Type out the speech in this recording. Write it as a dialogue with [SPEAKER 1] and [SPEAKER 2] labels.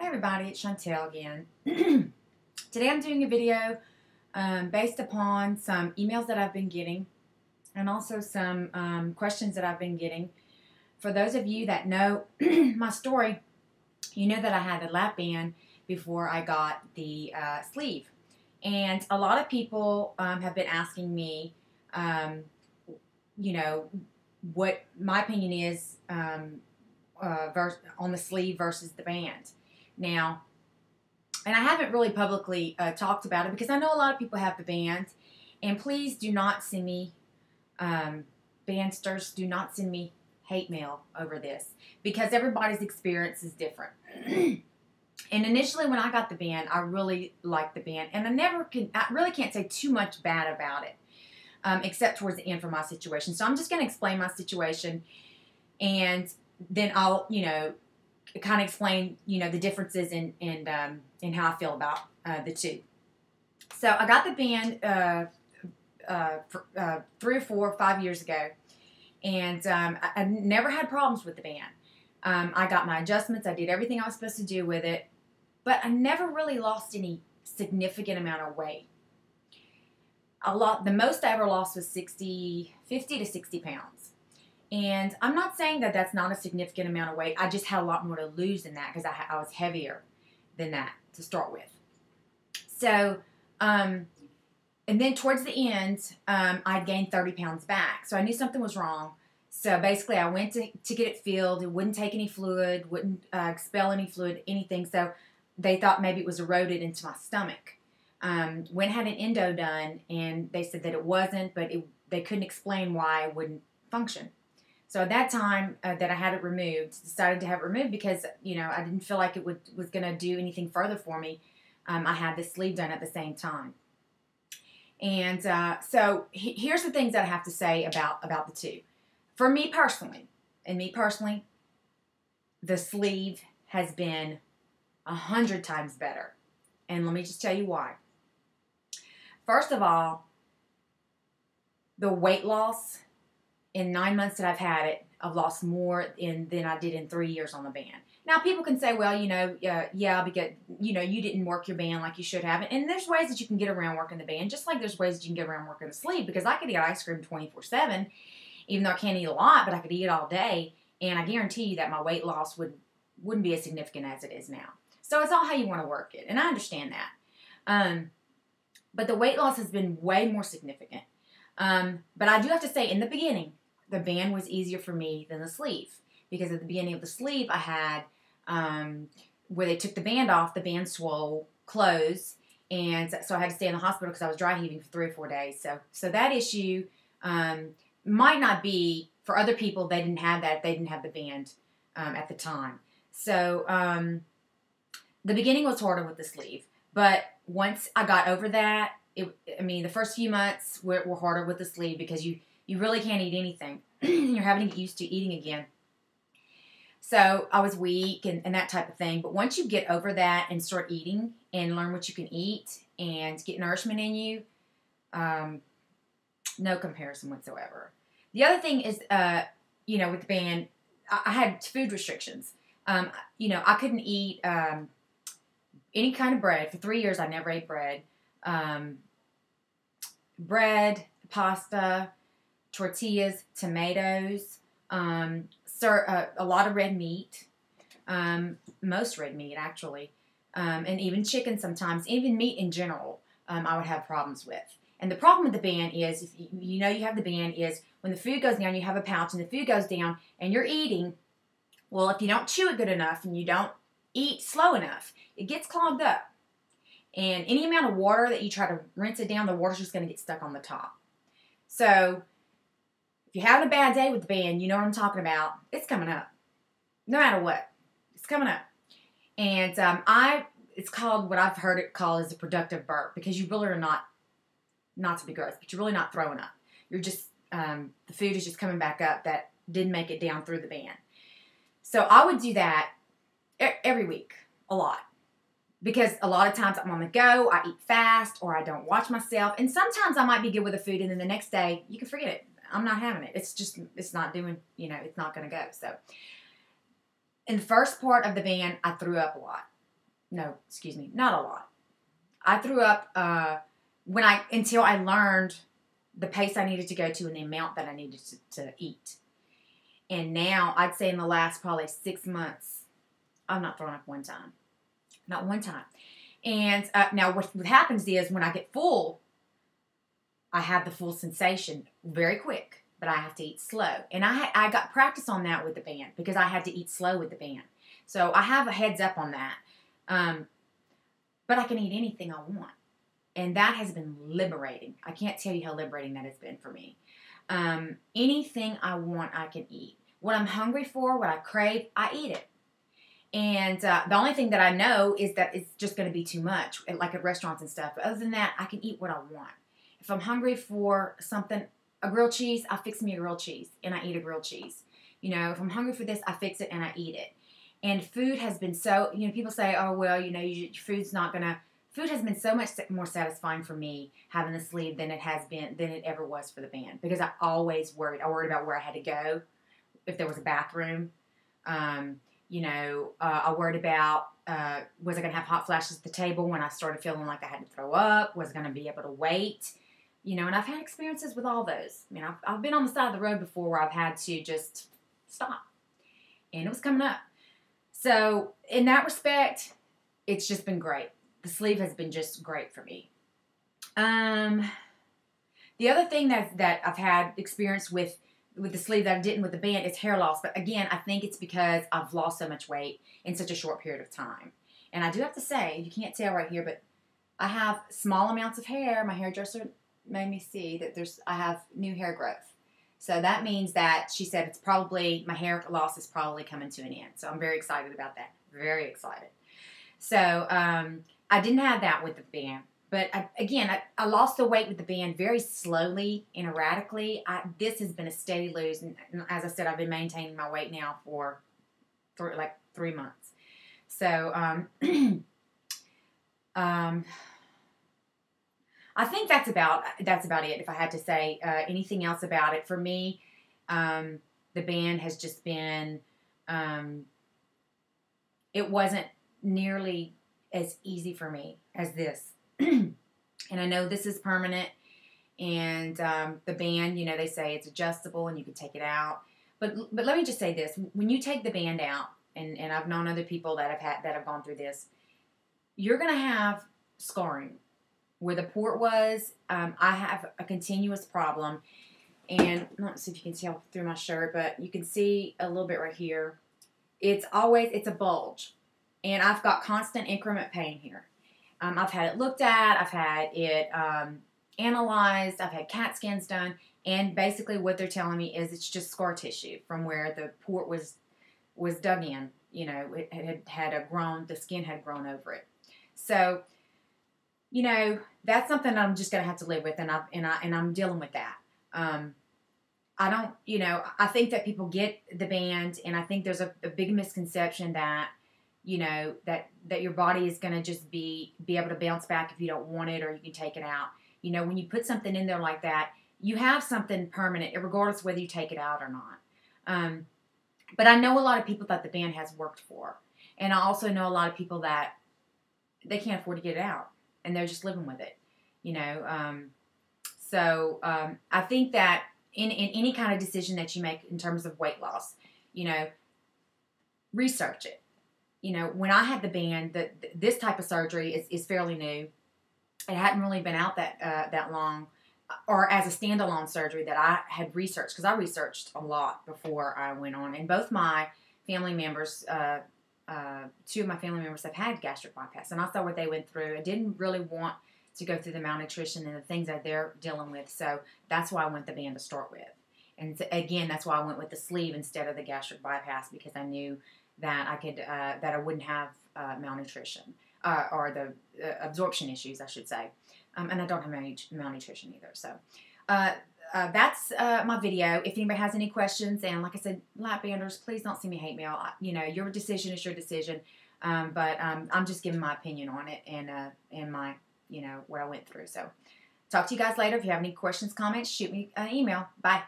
[SPEAKER 1] everybody, it's Chantel again. Today I'm doing a video based upon some emails that I've been getting and also some questions that I've been getting. For those of you that know my story, you know that I had a lap band before I got the sleeve. And a lot of people have been asking me, you know, what my opinion is on the sleeve versus the band. Now, and I haven't really publicly talked about it because I know a lot of people have the band, and please do not send me, bandsters, do not send me hate mail over this because everybody's experience is different. And initially when I got the band, I really liked the band, and I really can't say too much bad about it, except towards the end for my situation. So I'm just going to explain my situation, and then I'll, kind of explain, the differences in how I feel about the two. So I got the band 3 or 4 or 5 years ago, and I never had problems with the band. I got my adjustments. I did everything I was supposed to do with it, but I never really lost any significant amount of weight. The most I ever lost was 50 to 60 pounds. And I'm not saying that that's not a significant amount of weight. I just had a lot more to lose than that because I was heavier than that to start with. So, and then towards the end, I gained 30 pounds back. So I knew something was wrong. So basically I went to get it filled. It wouldn't take any fluid, wouldn't expel any fluid, anything. So they thought maybe it was eroded into my stomach. Went and had an endo done, and they said that it wasn't, but they couldn't explain why it wouldn't function. So at that time that I had it removed, decided to have it removed because, I didn't feel like it was going to do anything further for me. I had the sleeve done at the same time. And so here's the things that I have to say about the two. For me personally, the sleeve has been 100 times better. And let me just tell you why. First of all, the weight loss in 9 months that I've had it, I've lost more than I did in 3 years on the band. Now, people can say, well, yeah, because, you didn't work your band like you should have. And there's ways that you can get around working the band, just like there's ways that you can get around working the sleeve, because I could eat ice cream 24/7, even though I can't eat a lot, but I could eat it all day, and I guarantee you that my weight loss wouldn't be as significant as it is now. So it's all how you want to work it, and I understand that. But the weight loss has been way more significant. But I do have to say, in the beginning, the band was easier for me than the sleeve. Because at the beginning of the sleeve, I had, where they took the band off, the band swole, closed. And so I had to stay in the hospital because I was dry heaving for 3 or 4 days. So that issue might not be, for other people, they didn't have that. They didn't have the band at the time. So the beginning was harder with the sleeve. But once I got over that, the first few months were harder with the sleeve because you really can't eat anything. You're having to get used to eating again. So I was weak and that type of thing. But once you get over that and start eating and learn what you can eat and get nourishment in you, no comparison whatsoever. The other thing is, with the band, I had food restrictions. I couldn't eat any kind of bread. For 3 years, I never ate bread. Bread, pasta, tortillas, tomatoes, a lot of red meat, most red meat actually, and even chicken sometimes, even meat in general, I would have problems with. And the problem with the band is, if you have the band, is when the food goes down, you have a pouch, and the food goes down, and you're eating, well, if you don't chew it good enough, and you don't eat slow enough, it gets clogged up. And any amount of water that you try to rinse it down, the water's just going to get stuck on the top. So if you're having a bad day with the band, you know what I'm talking about. It's coming up. No matter what. It's coming up. And it's called, what I've heard it called is a productive burp, because you really are not to be gross, but you're really not throwing up. You're just, the food is just coming back up that didn't make it down through the band. So I would do that every week, a lot. Because a lot of times I'm on the go, I eat fast, or I don't watch myself. And sometimes I might be good with the food, and then the next day, you can forget it. I'm not having it. It's not doing, it's not going to go. So in the first part of the band, I threw up a lot. No, excuse me, not a lot. I threw up until I learned the pace I needed to go to and the amount that I needed to eat. And now, I'd say in the last probably 6 months, I've not thrown up one time. Not one time. And now what happens is when I get full, I have the full sensation very quick, but I have to eat slow. And I got practice on that with the band because I had to eat slow with the band. So I have a heads up on that. But I can eat anything I want. And that has been liberating. I can't tell you how liberating that has been for me. Anything I want, I can eat. What I'm hungry for, what I crave, I eat it. And the only thing that I know is that it's just going to be too much, like at restaurants and stuff. But other than that, I can eat what I want. If I'm hungry for something, a grilled cheese, I fix me a grilled cheese, and I eat a grilled cheese. You know, if I'm hungry for this, I fix it and I eat it. And food has been so, you know, people say, oh, well, you know, your food's not going to, food has been so much more satisfying for me having the sleeve than it has been, than it ever was for the band. Because I always worried. I worried about where I had to go, if there was a bathroom. You know, I worried about, was I going to have hot flashes at the table when I started feeling like I had to throw up? Was I going to be able to wait? You know, and I've had experiences with all those. I mean, I've been on the side of the road before where I've had to just stop. And it was coming up. So, in that respect, it's just been great. The sleeve has been just great for me. The other thing that I've had experience with the sleeve that I didn't with the band is hair loss. But again, I think it's because I've lost so much weight in such a short period of time. And I do have to say, you can't tell right here, but I have small amounts of hair. My hairdresser made me see that I have new hair growth. So that means that she said it's probably, my hair loss is probably coming to an end. So I'm very excited about that. Very excited. So I didn't have that with the band. But I lost the weight with the band very slowly and erratically. This has been a steady lose. And as I said, I've been maintaining my weight now for like 3 months. So I think that's about it. If I had to say anything else about it, for me, the band has just been. It wasn't nearly as easy for me as this, and I know this is permanent. And the band, you know, they say it's adjustable and you can take it out. But let me just say this: when you take the band out, and I've known other people that have gone through this, you're gonna have scarring. Where the port was, I have a continuous problem. And let's see if you can tell through my shirt, but you can see a little bit right here. It's a bulge. And I've got constant increment pain here. I've had it looked at. I've had it analyzed. I've had CAT scans done. And basically what they're telling me is it's just scar tissue from where the port was dug in. You know, it had grown, the skin had grown over it. So, you know, that's something I'm just going to have to live with, and I'm dealing with that. I don't, you know, I think that people get the band, and I think there's a big misconception that, you know, that your body is going to just be able to bounce back if you don't want it, or you can take it out. You know, when you put something in there like that, you have something permanent, regardless of whether you take it out or not. But I know a lot of people that the band has worked for, and I also know a lot of people that they can't afford to get it out. And they're just living with it, you know. So I think that in any kind of decision that you make in terms of weight loss, you know, research it. You know, when I had the band, this type of surgery is fairly new. It hadn't really been out that long, or as a standalone surgery that I had researched, because I researched a lot before I went on. And both my family members, 2 of my family members have had gastric bypass, and I saw what they went through. I didn't really want to go through the malnutrition and the things that they're dealing with, so that's why I went the band to start with. And so, again, that's why I went with the sleeve instead of the gastric bypass, because I knew that I could that I wouldn't have malnutrition or the absorption issues, I should say, and I don't have malnutrition either. So. That's my video. If anybody has any questions, and like I said, lap banders, please don't send me hate mail. You know, your decision is your decision. But I'm just giving my opinion on it and my, you know, what I went through. So talk to you guys later. If you have any questions, comments, shoot me an email. Bye.